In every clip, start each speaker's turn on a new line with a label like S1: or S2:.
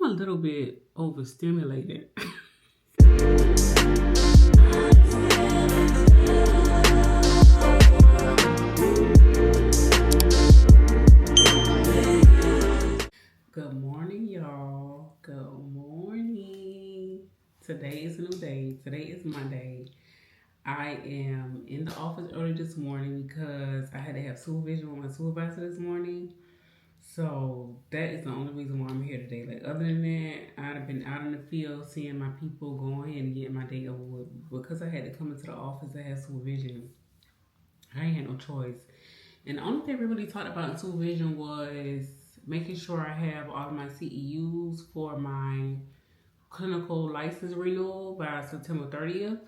S1: a little bit overstimulated. Good morning, y'all. Good morning. Today is a new day. Today is Monday. I am in the office early this morning because I had to have supervision with my supervisor this morning. So that is the only reason why I'm here today. Like, other than that, I'd have been out in the field seeing my people, going ahead and getting my day over with. Because I had to come into the office to have supervision, I ain't had no choice. And the only thing we really talked about in supervision was making sure I have all of my CEUs for my clinical license renewal by September 30th.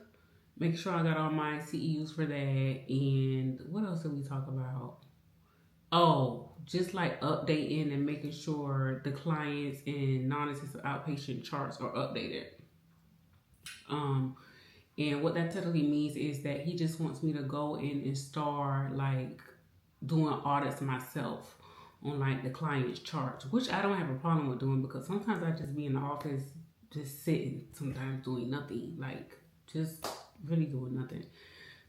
S1: Make sure I got all my CEUs for that. And what else did we talk about? Oh, just like updating and making sure the clients and non-essential outpatient charts are updated. And what that typically means is that he just wants me to go in and start like doing audits myself on like the client's charts, which I don't have a problem with doing because sometimes I just be in the office just sitting, sometimes doing nothing, like just really doing nothing.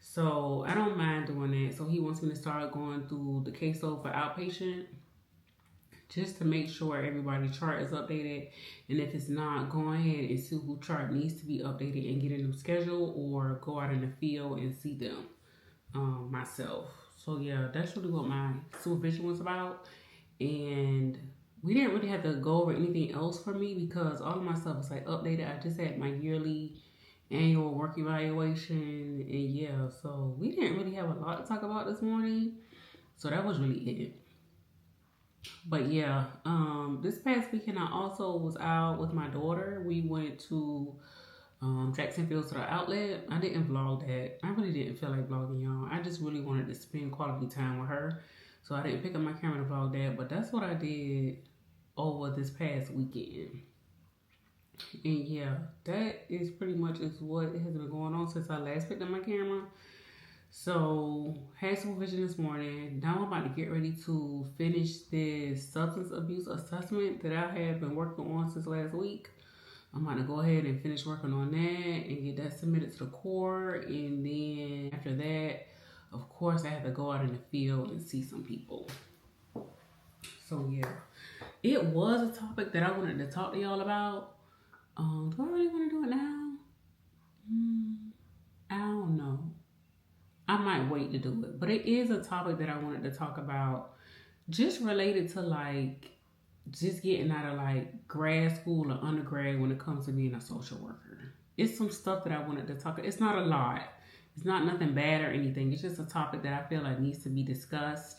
S1: So I don't mind doing that. So he wants me to start going through the caseload for outpatient just to make sure everybody's chart is updated. And if it's not, go ahead and see who chart needs to be updated and get a new schedule, or go out in the field and see them myself. So yeah, that's really what my supervision was about. And we didn't really have to go over anything else for me because all of my stuff was like updated. I just had my yearly annual work evaluation, and yeah, so we didn't really have a lot to talk about this morning, so that was really it. But yeah, this past weekend I also was out with my daughter. We went to Jacksonville to the outlet. I didn't vlog that. I really didn't feel like vlogging, y'all. I just really wanted to spend quality time with her, so I didn't pick up my camera to vlog that. But that's what I did over this past weekend. And yeah, that is pretty much what has been going on since I last picked up my camera. So, had supervision this morning. Now I'm about to get ready to finish this substance abuse assessment that I have been working on since last week. I'm about to go ahead and finish working on that and get that submitted to the court. And then after that, of course, I have to go out in the field and see some people. So yeah, it was a topic that I wanted to talk to y'all about. Do I really want to do it now? I don't know. I might wait to do it. But it is a topic that I wanted to talk about, just related to like just getting out of like grad school or undergrad when it comes to being a social worker. It's some stuff that I wanted to talk about. It's not a lot. It's not nothing bad or anything. It's just a topic that I feel like needs to be discussed.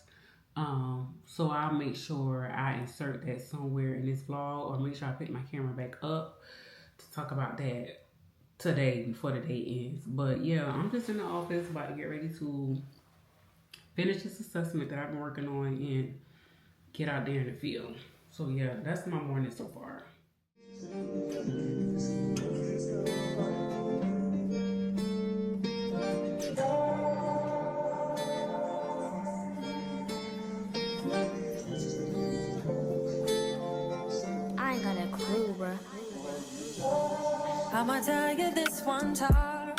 S1: So I'll make sure I insert that somewhere in this vlog, or make sure I pick my camera back up to talk about that today before the day ends. But yeah, I'm just in the office about to get ready to finish this assessment that I've been working on and get out there in the field. So yeah, that's my morning so far.
S2: I ain't got a clue, bruh.
S3: I'ma tell you this one time.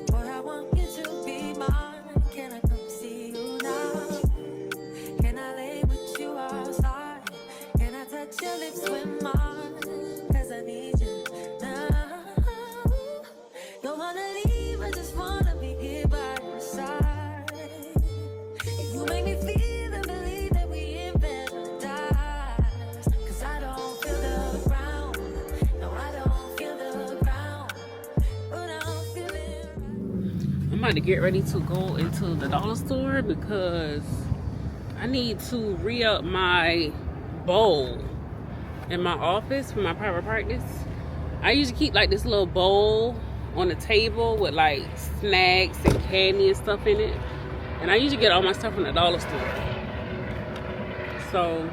S3: Boy, I want you to be mine. Can I come see you now? Can I lay with you outside? Can I touch your lips with mine? Cause I need you now. Don't wanna leave, I just wanna be here by your side. You make me feel and believe that we in paradise. Cause I don't feel the ground. No, I don't feel the ground. But I'm feeling.
S1: I'm about to get ready to go into the dollar store because I need to re-up my bowl in my office for my private practice. I usually keep like this little bowl on the table with like snacks and candy and stuff in it. And I usually get all my stuff from the dollar store. So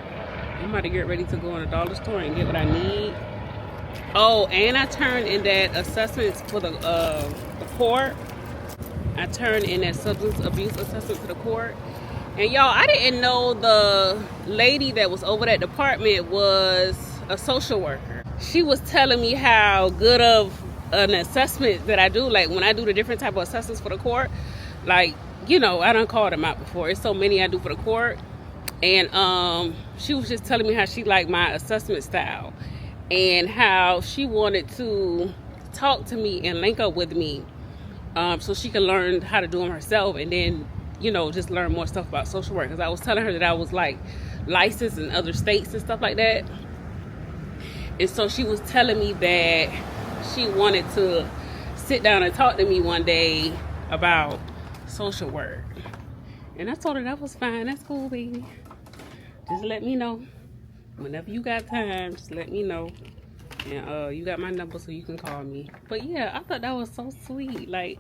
S1: I'm about to get ready to go in the dollar store and get what I need. Oh, and I turned in that assessments for the court. I turned in that substance abuse assessment to the court. And y'all, I didn't know the lady that was over that department was a social worker. She was telling me how good of an assessment that I do, like when I do the different type of assessments for the court, like, you know, I done called them out before. It's so many I do for the court. And she was just telling me how she liked my assessment style and how she wanted to talk to me and link up with me so she can learn how to do them herself, and then, you know, just learn more stuff about social work. Because I was telling her that I was like licensed in other states and stuff like that. And so she was telling me that she wanted to sit down and talk to me one day about social work. And I told her that was fine. That's cool, baby. Just let me know. Whenever you got time, just let me know. And you got my number so you can call me. But yeah, I thought that was so sweet. Like,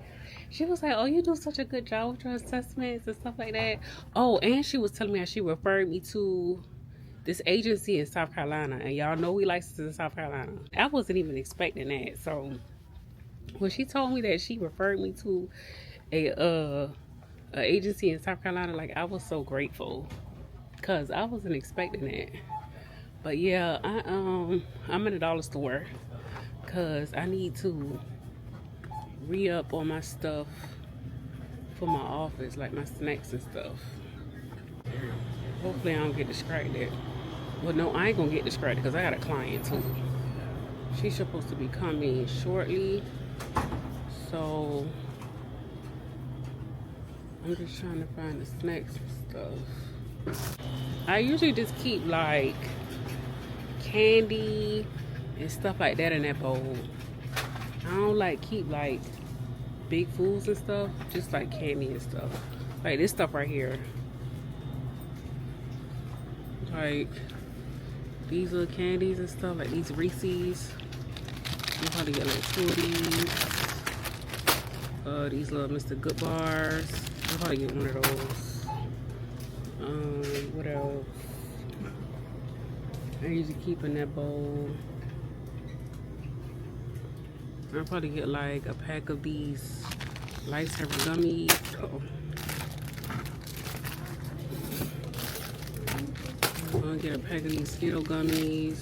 S1: she was like, oh, you do such a good job with your assessments and stuff like that. Oh, and she was telling me how she referred me to this agency in South Carolina. And y'all know we licensed in South Carolina. I wasn't even expecting that. So when she told me that she referred me to a agency in South Carolina, like, I was so grateful. Cause I wasn't expecting that. But yeah, I'm in a dollar store because I need to re-up on my stuff for my office, like my snacks and stuff. Hopefully I don't get distracted. Well, no, I ain't gonna get distracted because I got a client too. She's supposed to be coming shortly. So I'm just trying to find the snacks and stuff. I usually just keep like candy and stuff like that in that bowl. I don't like keep like big foods and stuff, just like candy and stuff. Like this stuff right here. Like these little candies and stuff, like these Reese's. You probably get like two of these little Mr. Good bars. I'll probably get one of those. What else? I usually keep in that bowl. I'll probably get like a pack of these lifesaver gummies. I'm gonna get a pack of these Skittle gummies.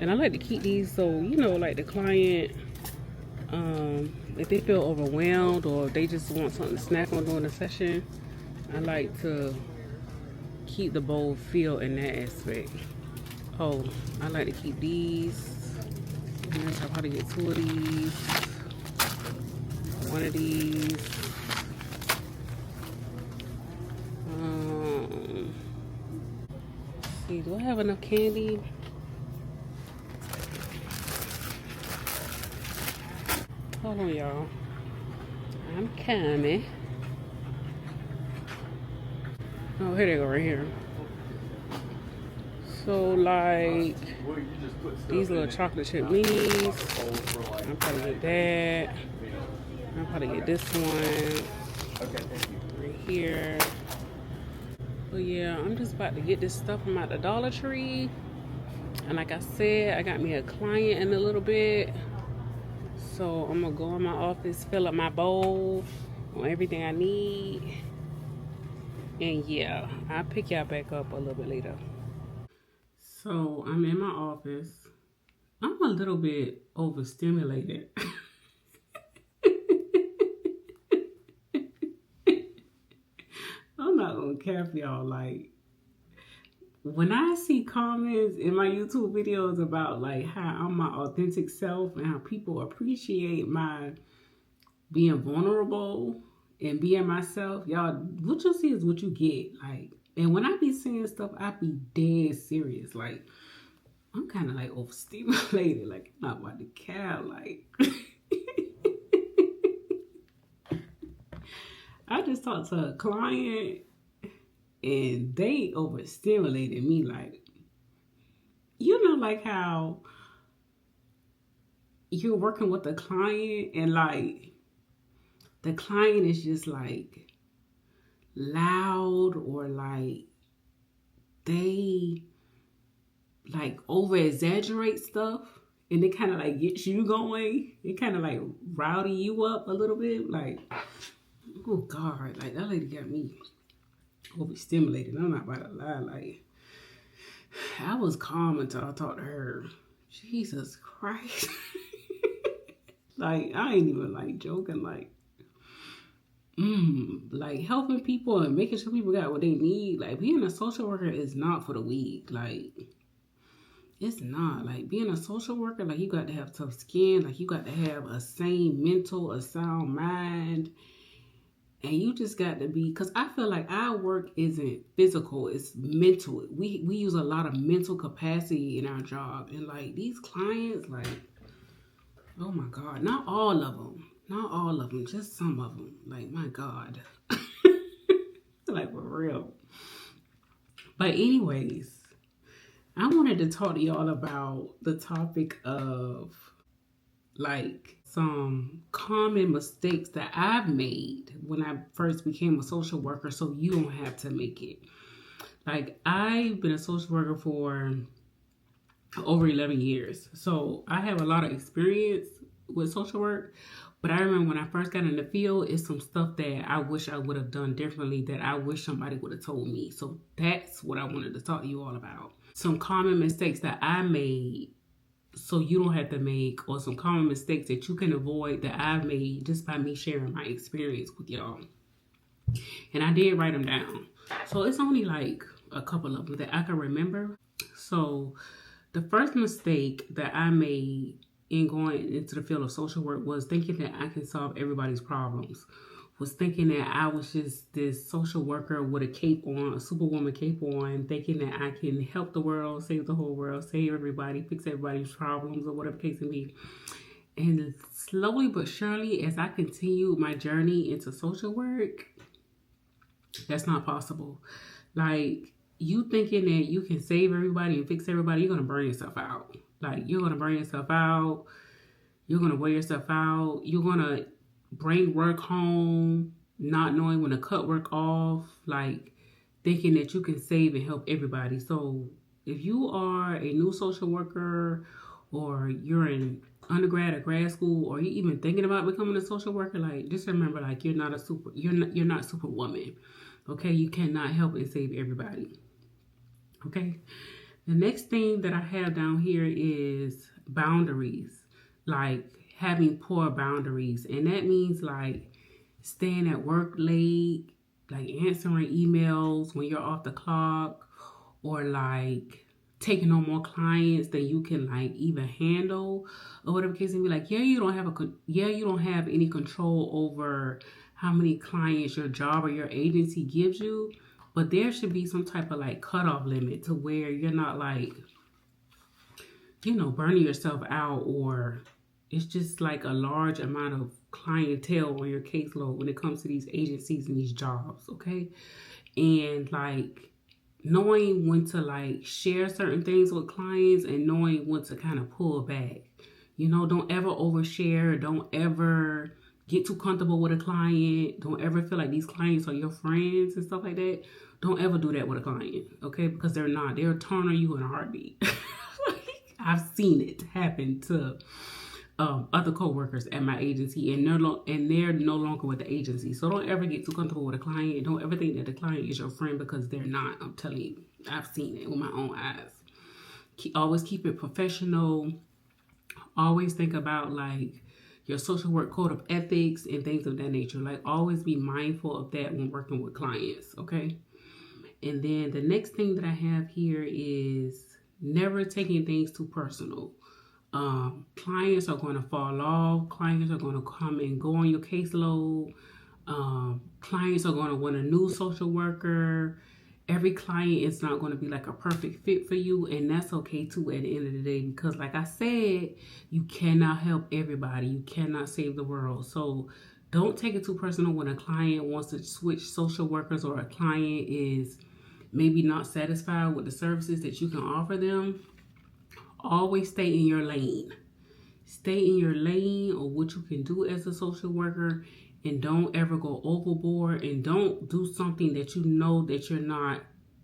S1: And I like to keep these so, you know, like the client, if they feel overwhelmed or if they just want something to snack on during the session, I like to keep the bowl filled in that aspect. Oh, I like to keep these. I'll probably get two of these. One of these. Let's see, do I have enough candy? Hold on, y'all. I'm coming. Oh, here they go, right here. So, like, these little chocolate chip minis. I'll probably get that. I'll probably get this one. Right here. But yeah, I'm just about to get this stuff from out the Dollar Tree. And like I said, I got me a client in a little bit. So I'm gonna go in my office, fill up my bowl on everything I need. And yeah, I'll pick y'all back up a little bit later. So I'm in my office. I'm a little bit overstimulated. I'm not gonna cap y'all. Like, when I see comments in my YouTube videos about like how I'm my authentic self and how people appreciate my being vulnerable and being myself, y'all, what you see is what you get. Like, and when I be saying stuff, I be dead serious. Like, I'm kind of like overstimulated. Like, I'm not about to care. Like, I just talked to a client and they overstimulated me. Like, you know, like how you're working with a client and like the client is just like loud, or like they like over exaggerate stuff, and it kind of like gets you going. It kind of like rowdy you up a little bit. Like, Oh God, like that lady got me overstimulated. I'm not about to lie. Like I was calm until I talked to her. Jesus Christ. Like I ain't even like joking. Like helping people and making sure people got what they need. Like being a social worker is not for the weak. Like it's not. Like being a social worker, like you got to have tough skin. Like you got to have a sane mental, a sound mind. And you just got to be, because I feel like our work isn't physical, it's mental. We use a lot of mental capacity in our job. And like these clients, like, oh my God, not all of them. Not all of them, just some of them. Like, my God. Like, for real. But anyways, I wanted to talk to y'all about the topic of like some common mistakes that I've made when I first became a social worker so you don't have to make it. Like I've been a social worker for over 11 years. So I have a lot of experience with social work. But I remember when I first got in the field, it's some stuff that I wish I would have done differently that I wish somebody would have told me. So that's what I wanted to talk to you all about. Some common mistakes that I made so you don't have to make, or some common mistakes that you can avoid that I've made just by me sharing my experience with y'all. And I did write them down. So it's only like a couple of them that I can remember. So the first mistake that I made in going into the field of social work was thinking that I can solve everybody's problems. Was thinking that I was just this social worker with a cape on, a superwoman cape on, thinking that I can help the world, save the whole world, save everybody, fix everybody's problems, or whatever the case may be. And slowly but surely, as I continued my journey into social work, that's not possible. Like, you thinking that you can save everybody and fix everybody, you're going to burn yourself out. Like, you're going to burn yourself out. You're going to wear yourself out. You're going to bring work home, not knowing when to cut work off, like thinking that you can save and help everybody. So if you are a new social worker, or you're in undergrad or grad school, or you're even thinking about becoming a social worker, like just remember, like you're not superwoman. Okay, you cannot help and save everybody. Okay, the next thing that I have down here is boundaries. Like having poor boundaries, and that means like staying at work late, like answering emails when you're off the clock, or like taking on more clients than you can like even handle, or whatever case may be. Like you don't have any control over how many clients your job or your agency gives you, but there should be some type of like cutoff limit to where you're not like, burning yourself out, or it's just like a large amount of clientele on your caseload when it comes to these agencies and these jobs, okay? And like knowing when to like share certain things with clients and knowing when to kind of pull back. Don't ever overshare. Don't ever get too comfortable with a client. Don't ever feel like these clients are your friends and stuff like that. Don't ever do that with a client, okay? Because they're not. They'll turn on you in a heartbeat. I've seen it happen to other co-workers at my agency, and they're no longer with the agency. So don't ever get too comfortable with a client. Don't ever think that the client is your friend, because they're not. I'm telling you, I've seen it with my own eyes. Always keep it professional. Always think about like your social work code of ethics and things of that nature. Like always be mindful of that when working with clients, okay? And then the next thing that I have here is never taking things too personal. Clients are going to fall off. Clients are going to come and go on your caseload. Clients are going to want a new social worker. Every client is not going to be like a perfect fit for you, and that's okay too at the end of the day, because like I said, you cannot help everybody. You cannot save the world. So don't take it too personal when a client wants to switch social workers, or a client is maybe not satisfied with the services that you can offer them. Always stay in your lane. Stay in your lane or what you can do as a social worker, and don't ever go overboard, and don't do something that you know that you're not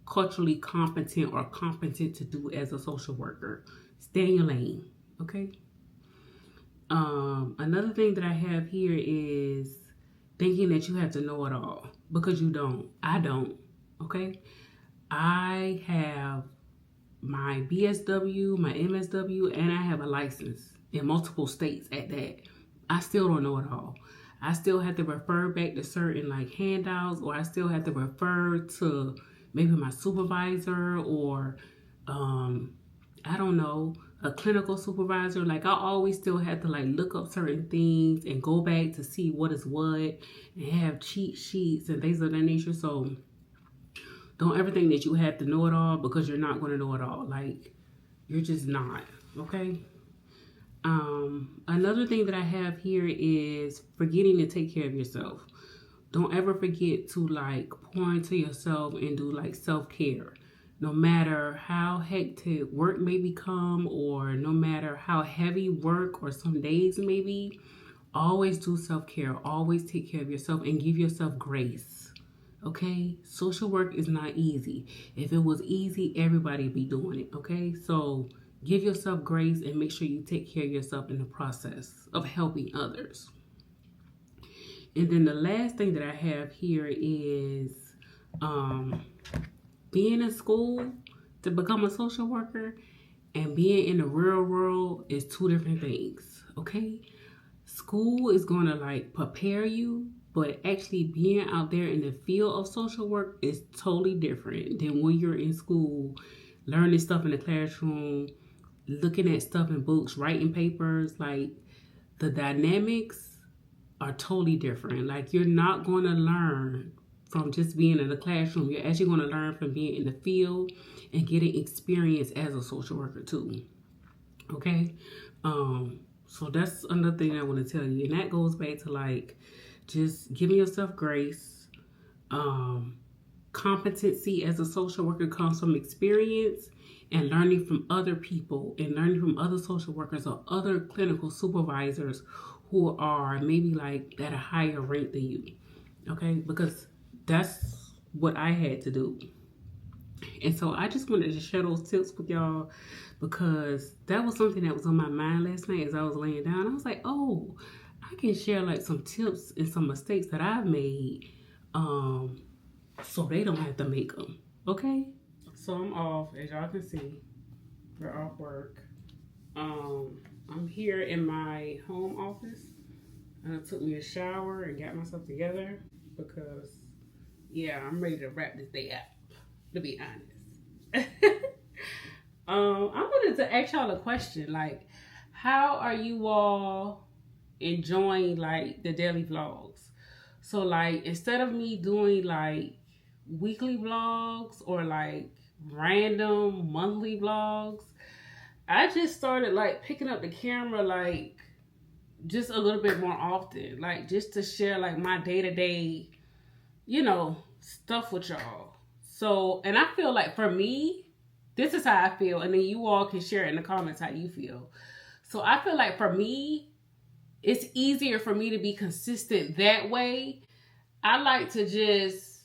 S1: culturally competent or competent to do as a social worker. Stay in your lane, okay? Another thing that I have here is thinking that you have to know it all, because you don't. I don't. Okay? I have my BSW, my MSW, and I have a license in multiple states at that. I still don't know it all. I still have to refer back to certain like handouts, or I still have to refer to maybe my supervisor, or I don't know, a clinical supervisor. Like I always still have to like look up certain things and go back to see what is what, and have cheat sheets and things of that nature. So don't ever think that you have to know it all, because you're not going to know it all. Like, you're just not. Okay? Another thing that I have here is forgetting to take care of yourself. Don't ever forget to like pour into yourself and do like self-care. No matter how hectic work may become, or no matter how heavy work or some days may be, always do self-care. Always take care of yourself and give yourself grace. Okay? Social work is not easy. If it was easy, everybody would be doing it. Okay? So give yourself grace and make sure you take care of yourself in the process of helping others. And then the last thing that I have here is being in school to become a social worker and being in the real world is two different things. Okay? School is going to like prepare you, but actually being out there in the field of social work is totally different than when you're in school, learning stuff in the classroom, looking at stuff in books, writing papers. Like, the dynamics are totally different. Like, you're not going to learn from just being in the classroom. You're actually going to learn from being in the field and getting experience as a social worker too. Okay? So that's another thing I want to tell you. And that goes back to like just giving yourself grace. Competency as a social worker comes from experience and learning from other people and learning from other social workers or other clinical supervisors who are maybe like at a higher rank than you. Okay? Because that's what I had to do. And so I just wanted to share those tips with y'all, because that was something that was on my mind last night as I was laying down. I was like, oh, I can share like some tips and some mistakes that I've made, so they don't have to make them. Okay? So I'm off, as y'all can see. We're off work. I'm here in my home office, and I took me a shower and got myself together, because yeah, I'm ready to wrap this day up, to be honest. I wanted to ask y'all a question. Like, how are you all enjoying like the daily vlogs? So like, instead of me doing like weekly vlogs or like random monthly vlogs, I just started like picking up the camera like just a little bit more often, like just to share like my day-to-day, you know, stuff with y'all. So, and I feel like for me, this is how I feel, and then you all can share in the comments how you feel. So I feel like for me, it's easier for me to be consistent that way. I like to just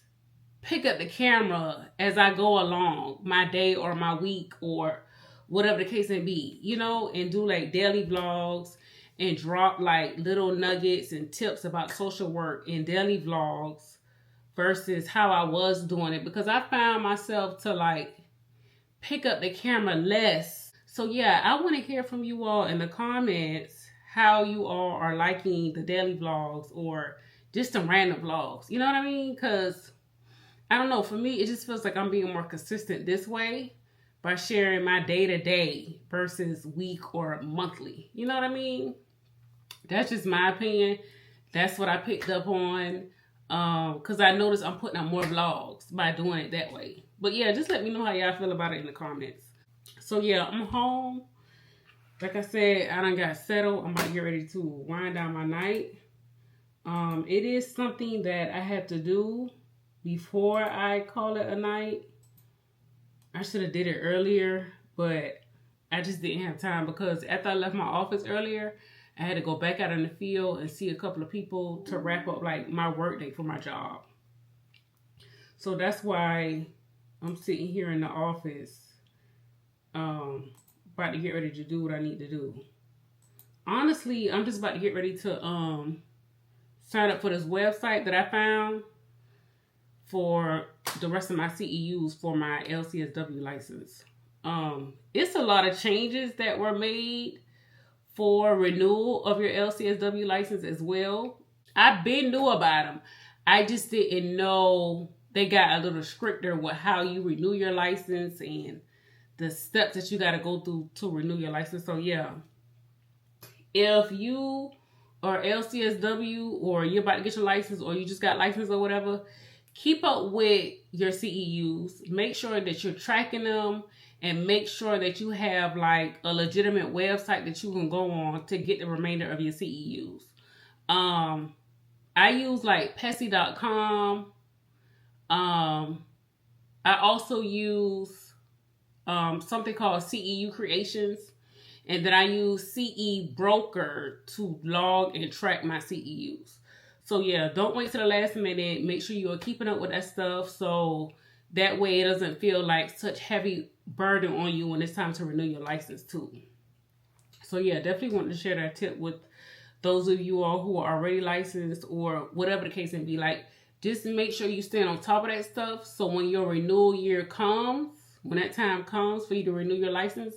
S1: pick up the camera as I go along my day or my week or whatever the case may be, you know, and do like daily vlogs and drop like little nuggets and tips about social work in daily vlogs versus how I was doing it, because I found myself to like pick up the camera less. So yeah, I want to hear from you all in the comments how you all are liking the daily vlogs or just some random vlogs. You know what I mean? Because I don't know, for me, it just feels like I'm being more consistent this way by sharing my day-to-day versus week or monthly. You know what I mean? That's just my opinion. That's what I picked up on. Because I noticed I'm putting out more vlogs by doing it that way. But yeah, just let me know how y'all feel about it in the comments. So yeah, I'm home. Like I said, I done got settled. I'm about to get ready to wind down my night. It is something that I have to do before I call it a night. I should have did it earlier, but I just didn't have time, because after I left my office earlier, I had to go back out in the field and see a couple of people to wrap up like my work day for my job. So that's why I'm sitting here in the office, about to get ready to do what I need to do. Honestly, I'm just about to get ready to sign up for this website that I found for the rest of my CEUs for my LCSW license. It's a lot of changes that were made for renewal of your LCSW license as well. I've been knew about them. I just didn't know they got a little stricter with how you renew your license and the steps that you got to go through to renew your license. So yeah, if you are LCSW or you're about to get your license or you just got license or whatever, keep up with your CEUs. Make sure that you're tracking them and make sure that you have like a legitimate website that you can go on to get the remainder of your CEUs. I use like Pessy.com. I also use something called CEU Creations. And then I use CE Broker to log and track my CEUs. So yeah, don't wait till the last minute. Make sure you are keeping up with that stuff so that way it doesn't feel like such heavy burden on you when it's time to renew your license too. So yeah, definitely want to share that tip with those of you all who are already licensed or whatever the case may be. Like, just make sure you stand on top of that stuff so when your renewal year comes, when that time comes for you to renew your license,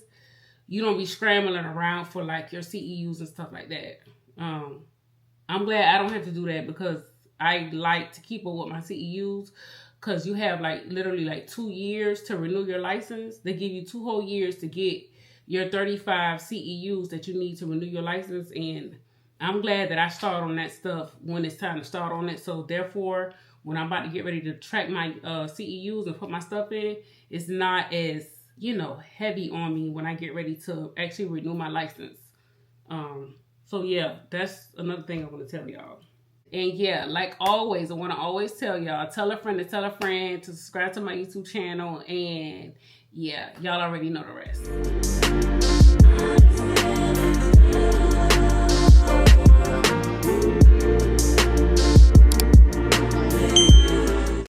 S1: you don't be scrambling around for like your CEUs and stuff like that. I'm glad I don't have to do that because I like to keep up with my CEUs because you have like literally like 2 years to renew your license. They give you 2 whole years to get your 35 CEUs that you need to renew your license. And I'm glad that I start on that stuff when it's time to start on it. So therefore, when I'm about to get ready to track my CEUs and put my stuff in, it's not as, heavy on me when I get ready to actually renew my license. So yeah, that's another thing I want to tell y'all. And yeah, like always, I want to always tell y'all, tell a friend to subscribe to my YouTube channel. And yeah, y'all already know the rest.